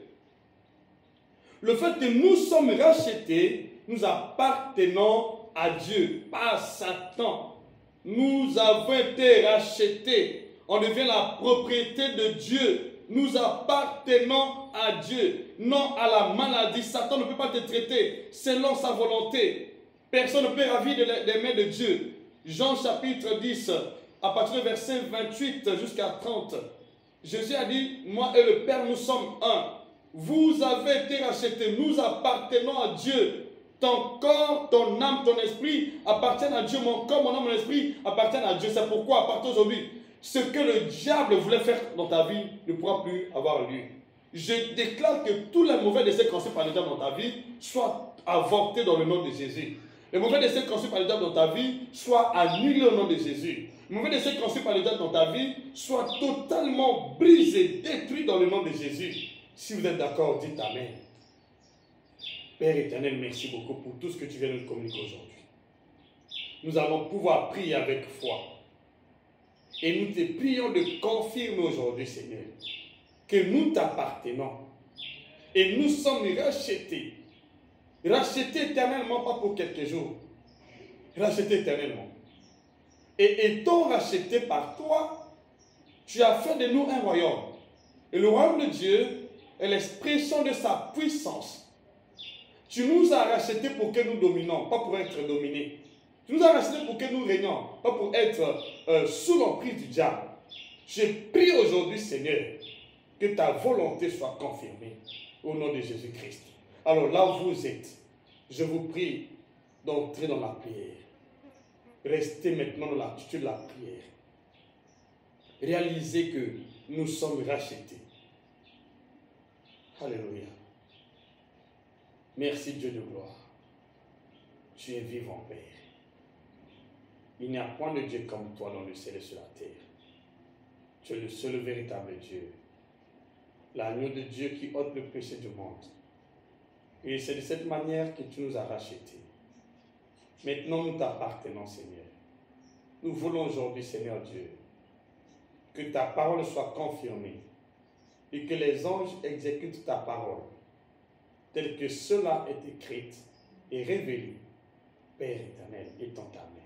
Le fait que nous sommes rachetés, nous appartenons à Dieu, pas à Satan. Nous avons été rachetés. On devient la propriété de Dieu. Nous appartenons à Dieu, non à la maladie. Satan ne peut pas te traiter selon sa volonté. Personne ne peut ravir des mains de Dieu. Jean chapitre 10, à partir du verset 28 jusqu'à 30. Jésus a dit, moi et le Père, nous sommes un. Vous avez été rachetés, nous appartenons à Dieu. Ton corps, ton âme, ton esprit appartiennent à Dieu. Mon corps, mon âme, mon esprit appartiennent à Dieu. C'est pourquoi, à partir d'aujourd'hui, ce que le diable voulait faire dans ta vie ne pourra plus avoir lieu. Je déclare que tous les mauvais décès conçus par le diable dans ta vie soient avortés dans le nom de Jésus. Les mauvais décès conçus par le diable dans ta vie soient annulés au nom de Jésus. Les mauvais décès conçus par le diable dans ta vie soient totalement brisés, détruits dans le nom de Jésus. Si vous êtes d'accord, dites Amen. Père éternel, merci beaucoup pour tout ce que tu viens de nous communiquer aujourd'hui. Nous allons pouvoir prier avec foi. Et nous te prions de confirmer aujourd'hui, Seigneur, que nous t'appartenons. Et nous sommes rachetés. Rachetés éternellement, pas pour quelques jours. Rachetés éternellement. Et étant rachetés par toi, tu as fait de nous un royaume. Et le royaume de Dieu est l'expression de sa puissance. Tu nous as rachetés pour que nous dominons, pas pour être dominés. Tu nous as rachetés pour que nous régnons, pas pour être sous l'emprise du diable. Je prie aujourd'hui, Seigneur, que ta volonté soit confirmée au nom de Jésus-Christ. Alors là où vous êtes, je vous prie d'entrer dans la prière. Restez maintenant dans l'attitude de la prière. réaliser que nous sommes rachetés. Alléluia. Merci Dieu de gloire. Tu es vivant, Père. Il n'y a point de Dieu comme toi dans le ciel et sur la terre. Tu es le seul véritable Dieu. L'agneau de Dieu qui ôte le péché du monde. Et c'est de cette manière que tu nous as rachetés. Maintenant, nous t'appartenons, Seigneur. Nous voulons aujourd'hui, Seigneur Dieu, que ta parole soit confirmée et que les anges exécutent ta parole telle que cela est écrite et révélée, Père éternel, étends ta main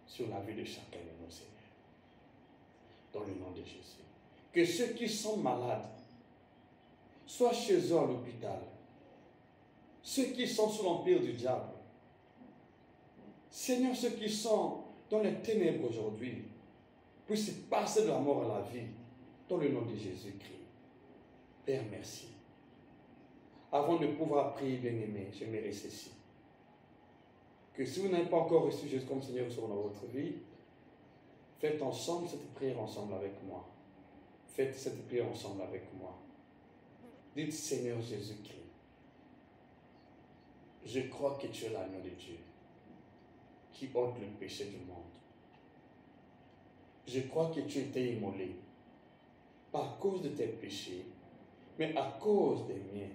sur la vie de chacun de nos Seigneurs. Dans le nom de Jésus. Que ceux qui sont malades soient chez eux à l'hôpital. Ceux qui sont sous l'empire du diable. Seigneur, ceux qui sont dans les ténèbres aujourd'hui puissent passer de la mort à la vie. Dans le nom de Jésus-Christ. Père, merci. Avant de pouvoir prier, bien-aimé, j'aimerais ceci. Que si vous n'avez pas encore reçu Jésus comme Seigneur sur votre vie, faites ensemble cette prière ensemble avec moi. Faites cette prière ensemble avec moi. Dites, Seigneur Jésus-Christ, je crois que tu es l'agneau de Dieu qui ôte le péché du monde. Je crois que tu étais immolé, pas à cause de tes péchés, mais à cause des miens,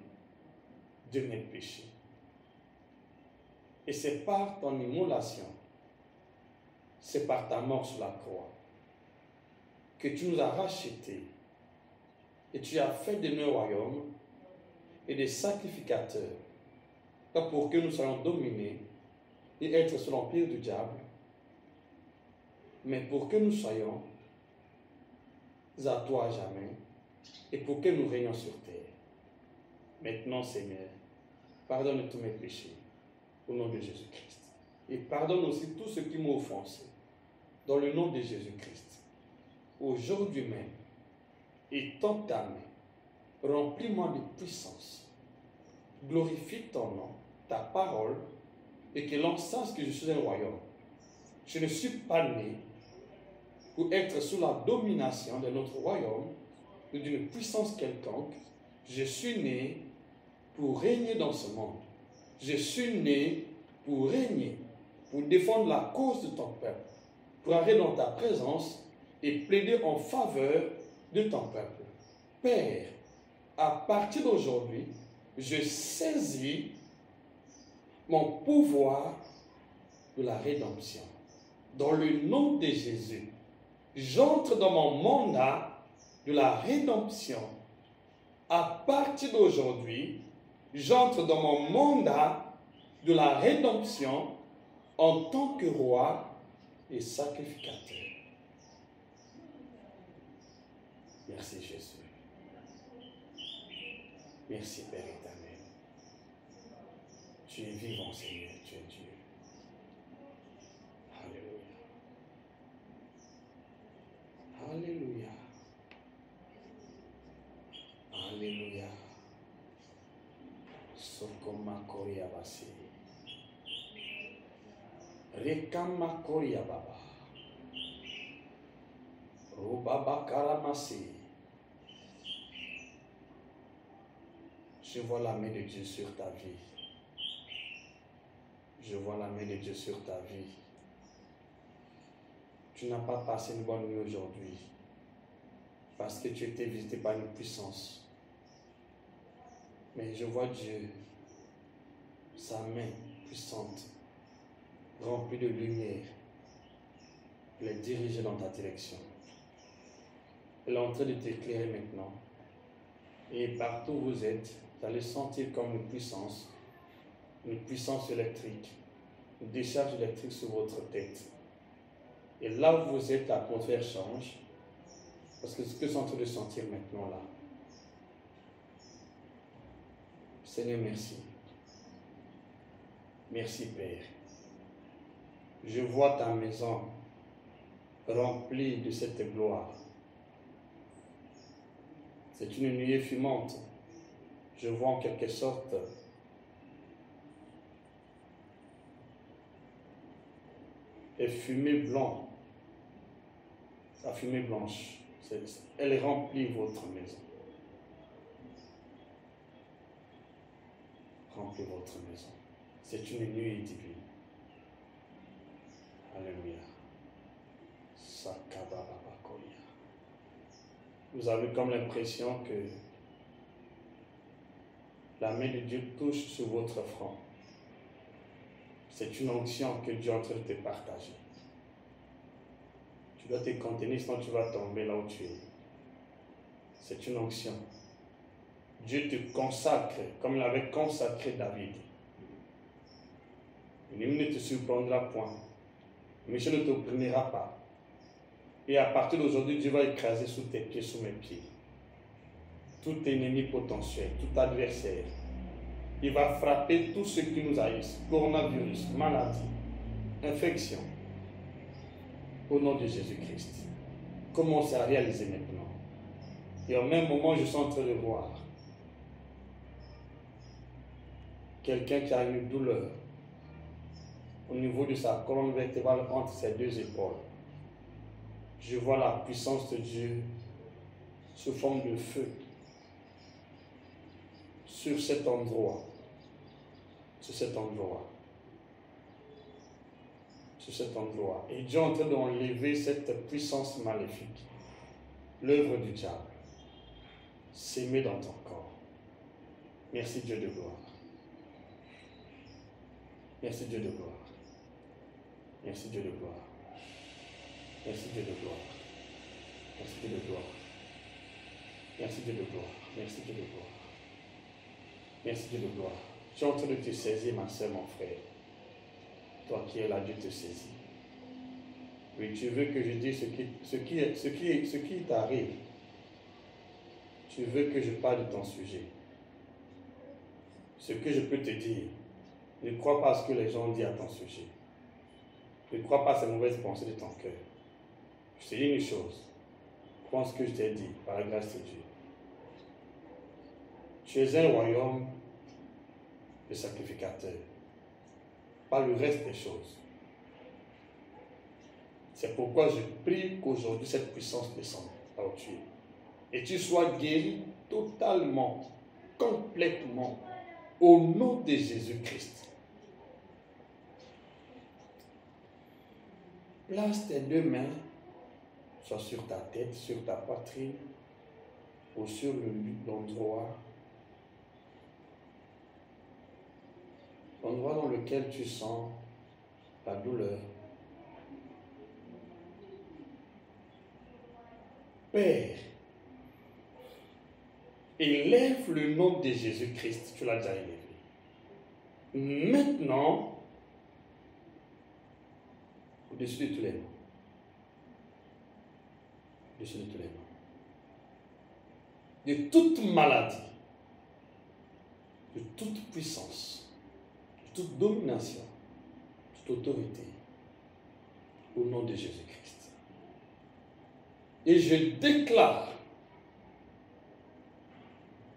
de mes péchés. Et c'est par ton immolation, c'est par ta mort sur la croix, que tu nous as rachetés et tu as fait de nos royaumes et des sacrificateurs, pas pour que nous soyons dominés et être sous l'empire du diable, mais pour que nous soyons à toi à jamais et pour que nous régnions sur terre. Maintenant, Seigneur, pardonne tous mes péchés au nom de Jésus-Christ. Et pardonne aussi tous ceux qui m'ont offensé dans le nom de Jésus-Christ. Aujourd'hui même, étends ta main, remplis-moi de puissance, glorifie ton nom, ta parole, et que l'on sache que je suis un royaume. Je ne suis pas né pour être sous la domination de notre royaume ou d'une puissance quelconque. Je suis né pour régner dans ce monde. Je suis né pour régner, pour défendre la cause de ton peuple, pour arriver dans ta présence et plaider en faveur de ton peuple. Père, à partir d'aujourd'hui, je saisis mon pouvoir de la rédemption. Dans le nom de Jésus, j'entre dans mon mandat de la rédemption. À partir d'aujourd'hui, j'entre dans mon mandat de la rédemption en tant que roi et sacrificateur. Merci Jésus. Merci Père éternel. Tu es vivant Seigneur, tu es Dieu. Alléluia. Alléluia. Alléluia. Sokoma koria basi. Rekama koria baba. Rubaba karamasi. Je vois la main de Dieu sur ta vie. Je vois la main de Dieu sur ta vie. Tu n'as pas passé une bonne nuit aujourd'hui parce que tu étais visité par une puissance. Mais je vois Dieu, sa main puissante, remplie de lumière, les diriger dans ta direction. Elle est en train de t'éclairer maintenant. Et partout où vous êtes, vous allez sentir comme une puissance électrique, une décharge électrique sur votre tête. Et là où vous êtes, l'atmosphère change. Parce que ce que vous êtes en train de sentir maintenant là. Seigneur, merci. Merci Père. Je vois ta maison remplie de cette gloire. C'est une nuée fumante. Je vois en quelque sorte les fumées blanches, la fumée blanche. Elle remplit votre maison. Remplit votre maison. C'est une nuit divine. Alléluia. Sakababakoya. Vous avez comme l'impression que la main de Dieu touche sur votre front. C'est une onction que Dieu est en train de te partager. Tu dois te contenir, sinon tu vas tomber là où tu es. C'est une onction. Dieu te consacre comme il avait consacré David. L'ennemi ne te surprendra point. Le méchant ne t'opprimera pas. Et à partir d'aujourd'hui, Dieu va écraser sous tes pieds, sous mes pieds, tout ennemi potentiel, tout adversaire. Il va frapper tous ceux qui nous haïssent. Coronavirus, maladie, infection. Au nom de Jésus-Christ. Commencez à réaliser maintenant. Et au même moment, je suis en train de voir quelqu'un qui a une douleur au niveau de sa colonne vertébrale entre ses deux épaules. Je vois la puissance de Dieu sous forme de feu sur cet endroit. Sur cet endroit. Sur cet endroit. Et Dieu est en train d'enlever cette puissance maléfique. L'œuvre du diable. S'aimer dans ton corps. Merci Dieu de gloire. Merci Dieu de gloire. Merci Dieu de gloire. Merci Dieu de gloire. Merci Dieu de gloire. Merci Dieu de gloire. Merci Dieu de gloire. Merci Dieu de gloire. Tu es en train de te saisir, ma soeur, mon frère. Toi qui es là, Dieu te saisit. Oui, tu veux que je dise ce qui t'arrive. Tu veux que je parle de ton sujet. Ce que je peux te dire, ne crois pas à ce que les gens disent à ton sujet. Ne crois pas à ces mauvaises pensées de ton cœur. Je te dis une chose. Prends ce que je t'ai dit, par la grâce de Dieu. Tu es un royaume de sacrificateurs. Pas le reste des choses. C'est pourquoi je prie qu'aujourd'hui cette puissance descende là où tu es. Et tu sois guéri totalement, complètement, au nom de Jésus-Christ. Place tes deux mains, soit sur ta tête, sur ta poitrine, ou sur l'endroit dans lequel tu sens la douleur. Père, élève le nom de Jésus-Christ, tu l'as déjà élevé. Maintenant, au-dessus de tous les noms. Au-dessus de tous les noms. De toute maladie, de toute puissance, de toute domination, de toute autorité, au nom de Jésus-Christ. Et je déclare,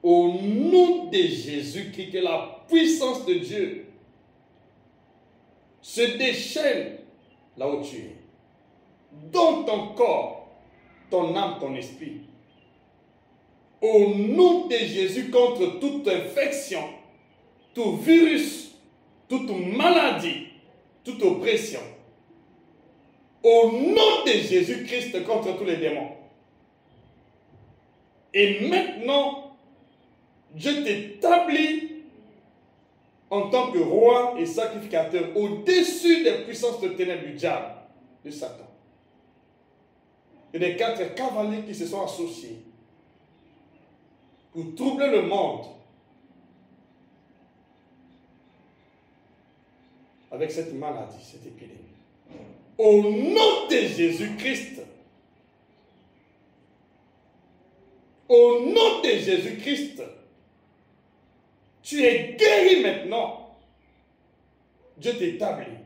au nom de Jésus-Christ, que la puissance de Dieu se déchaîne là où tu es, dans ton corps, ton âme, ton esprit. Au nom de Jésus, contre toute infection, tout virus, toute maladie, toute oppression. Au nom de Jésus-Christ, contre tous les démons. Et maintenant, Dieu t'établit en tant que roi et sacrificateur au-dessus des puissances de ténèbres du diable, de Satan. Et des 4 cavaliers qui se sont associés pour troubler le monde avec cette maladie, cette épidémie. Au nom de Jésus-Christ, au nom de Jésus-Christ, tu es guéri maintenant. Dieu t'établit.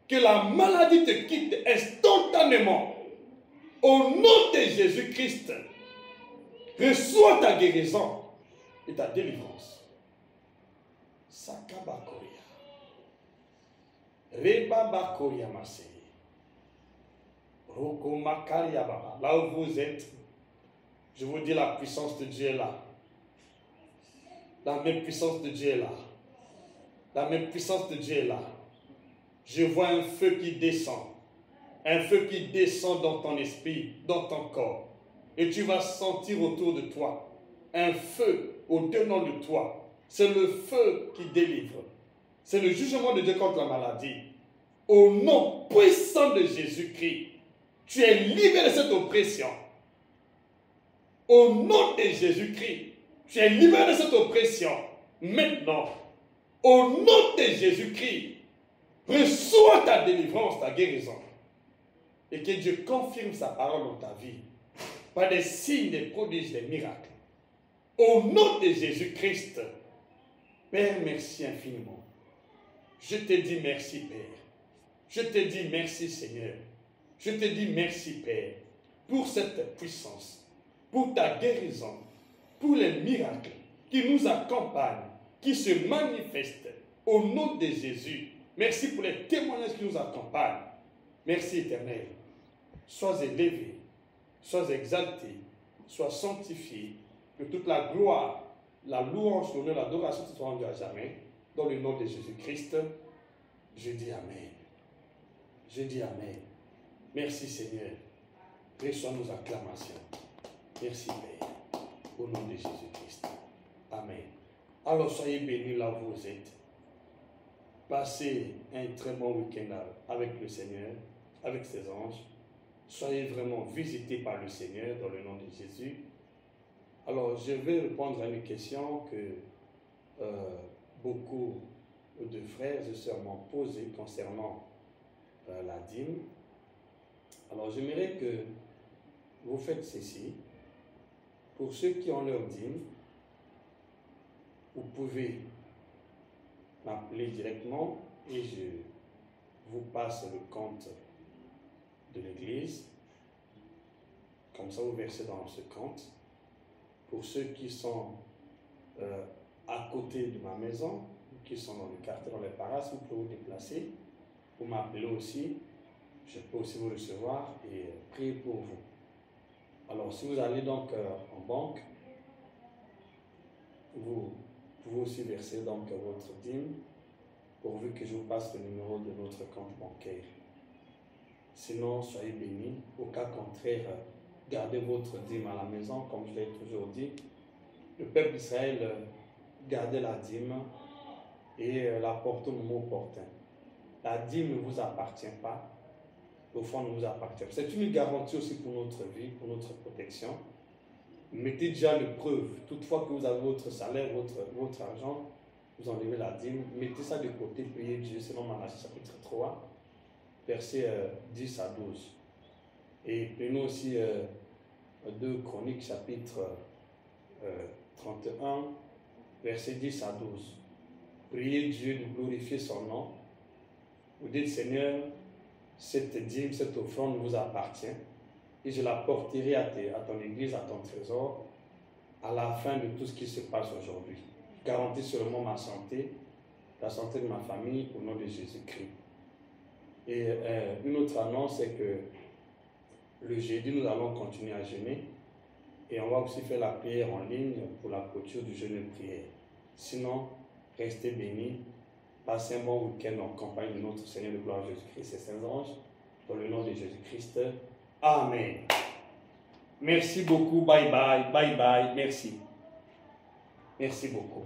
Que la maladie te quitte instantanément. Au nom de Jésus-Christ, reçois ta guérison et ta délivrance. Sakabakoria. Rebabakoria Masei. Rokomakaria Baba. Là où vous êtes, Je vous dis, la puissance de Dieu est là. La même puissance de Dieu est là. La même puissance de Dieu est là. Je vois un feu qui descend. Un feu qui descend dans ton esprit, dans ton corps. Et tu vas sentir autour de toi un feu au-dedans de toi. C'est le feu qui délivre. C'est le jugement de Dieu contre la maladie. Au nom puissant de Jésus-Christ, tu es libéré de cette oppression. Au nom de Jésus-Christ, tu es libéré de cette oppression. Maintenant, au nom de Jésus-Christ, reçois ta délivrance, ta guérison. Et que Dieu confirme sa parole dans ta vie par des signes, des prodiges, des miracles. Au nom de Jésus-Christ, Père, merci infiniment. Je te dis merci, Père. Je te dis merci, Seigneur. Je te dis merci, Père, pour cette puissance, pour ta guérison, pour les miracles qui nous accompagnent, qui se manifestent au nom de Jésus. Merci pour les témoignages qui nous accompagnent. Merci, Éternel. Sois élevé, sois exalté, sois sanctifié, que toute la gloire, la louange, l'honneur, l'adoration te soit rendue à jamais. Dans le nom de Jésus-Christ, je dis Amen. Je dis Amen. Merci Seigneur. Reçois nos acclamations. Merci Père. Au nom de Jésus-Christ. Amen. Alors soyez bénis là où vous êtes. Passez un très bon week-end avec le Seigneur, avec ses anges. Soyez vraiment visités par le Seigneur dans le nom de Jésus. Alors je vais répondre à une question que beaucoup de frères et sœurs m'ont posée concernant la dîme. Alors j'aimerais que vous faites ceci. Pour ceux qui ont leur dîme, vous pouvez m'appeler directement et je vous passe le compte de l'église. Comme ça, vous versez dans ce compte. Pour ceux qui sont à côté de ma maison, qui sont dans le quartier, dans les parages, vous pouvez vous déplacer. Vous m'appelez aussi. Je peux aussi vous recevoir et prier pour vous. Alors, si vous allez donc en banque, vous pouvez aussi verser donc votre dîme, pourvu que je vous passe le numéro de notre compte bancaire. Sinon, soyez bénis. Au cas contraire, gardez votre dîme à la maison, comme je l'ai toujours dit. Le peuple d'Israël gardait la dîme et la porte au moment opportun. La dîme ne vous appartient pas. L'offrande ne vous appartient pas. C'est une garantie aussi pour notre vie, pour notre protection. Mettez déjà le preuve. Toutefois que vous avez votre salaire, votre argent, vous enlevez la dîme, mettez ça de côté, priez Dieu, selon Malachie chapitre 3, versets 10 à 12. Et prenons aussi 2 Chroniques chapitre 31, versets 10 à 12. Priez Dieu de glorifier son nom. Vous dites, Seigneur, cette dîme, cette offrande vous appartient et je la porterai à ton église, à ton trésor, à la fin de tout ce qui se passe aujourd'hui. Garantis seulement ma santé, la santé de ma famille, au nom de Jésus-Christ. Et une autre annonce, c'est que le jeudi, nous allons continuer à jeûner et on va aussi faire la prière en ligne pour la clôture du jeûne de prière. Sinon, restez bénis. Passez un bon week-end en compagnie de notre Seigneur de gloire Jésus-Christ et ses anges. Dans le nom de Jésus-Christ. Amen. Merci beaucoup. Bye bye. Bye bye. Merci. Merci beaucoup.